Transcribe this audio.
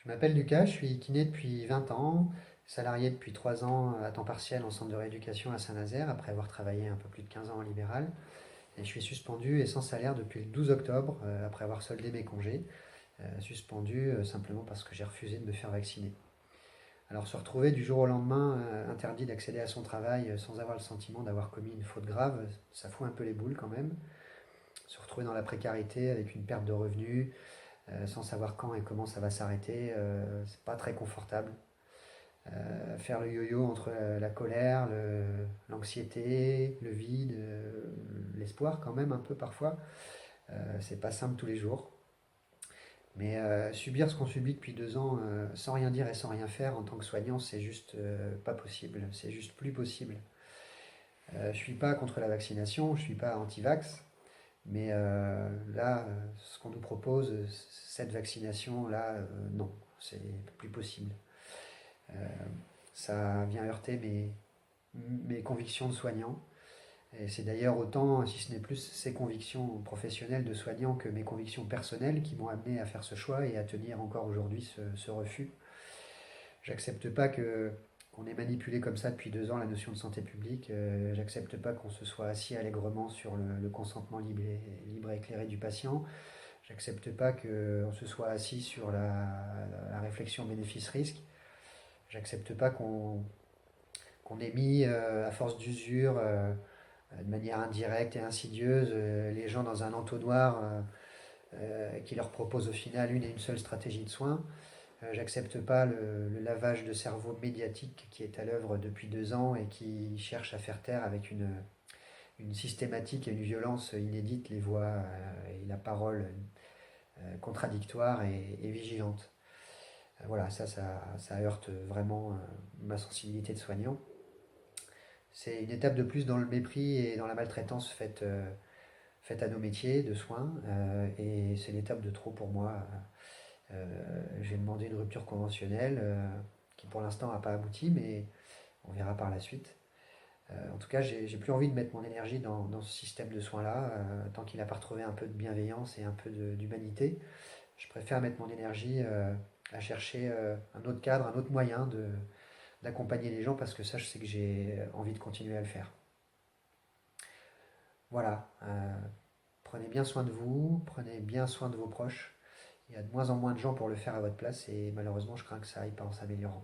Je m'appelle Lucas, je suis kiné depuis 20 ans, salarié depuis 3 ans à temps partiel en centre de rééducation à Saint-Nazaire, après avoir travaillé un peu plus de 15 ans en libéral. Et je suis suspendu et sans salaire depuis le 12 octobre, après avoir soldé mes congés. Suspendu simplement parce que j'ai refusé de me faire vacciner. Alors se retrouver du jour au lendemain interdit d'accéder à son travail sans avoir le sentiment d'avoir commis une faute grave, ça fout un peu les boules quand même. Se retrouver dans la précarité avec une perte de revenus, sans savoir quand et comment ça va s'arrêter, c'est pas très confortable. Faire le yo-yo entre la colère, l'anxiété, le vide, l'espoir quand même un peu parfois, c'est pas simple tous les jours. Mais subir ce qu'on subit depuis 2 ans sans rien dire et sans rien faire en tant que soignant, c'est juste pas possible, c'est juste plus possible. Je suis pas contre la vaccination, je suis pas anti-vax, mais là, ce qu'on nous propose, cette vaccination-là, non, c'est plus possible. Euh, Ça vient heurter mes convictions de soignant. Et c'est d'ailleurs autant, si ce n'est plus, ces convictions professionnelles de soignant que mes convictions personnelles qui m'ont amené à faire ce choix et à tenir encore aujourd'hui ce refus. J'accepte pas qu'on ait manipulé comme ça depuis 2 ans la notion de santé publique. J'accepte pas qu'on se soit assis allègrement sur le consentement libre et éclairé du patient. J'accepte pas qu'on se soit assis sur la réflexion bénéfice-risque. J'accepte pas qu'on ait mis, à force d'usure, de manière indirecte et insidieuse, les gens dans un entonnoir qui leur propose au final une et une seule stratégie de soins. J'accepte pas le lavage de cerveau médiatique qui est à l'œuvre depuis 2 ans et qui cherche à faire taire avec une systématique et une violence inédite les voix et la parole contradictoire et vigilante. Voilà, ça heurte vraiment ma sensibilité de soignant. C'est une étape de plus dans le mépris et dans la maltraitance faite à nos métiers de soins, et c'est une étape de trop pour moi. J'ai demandé une rupture conventionnelle qui pour l'instant n'a pas abouti, mais on verra par la suite. En tout cas, j'ai plus envie de mettre mon énergie dans ce système de soins-là, tant qu'il n'a pas retrouvé un peu de bienveillance et un peu d'humanité. Je préfère mettre mon énergie à chercher un autre cadre, un autre moyen d'accompagner les gens parce que ça, je sais que j'ai envie de continuer à le faire. Voilà, prenez bien soin de vous, prenez bien soin de vos proches. Il y a de moins en moins de gens pour le faire à votre place et malheureusement, je crains que ça aille pas en s'améliorant.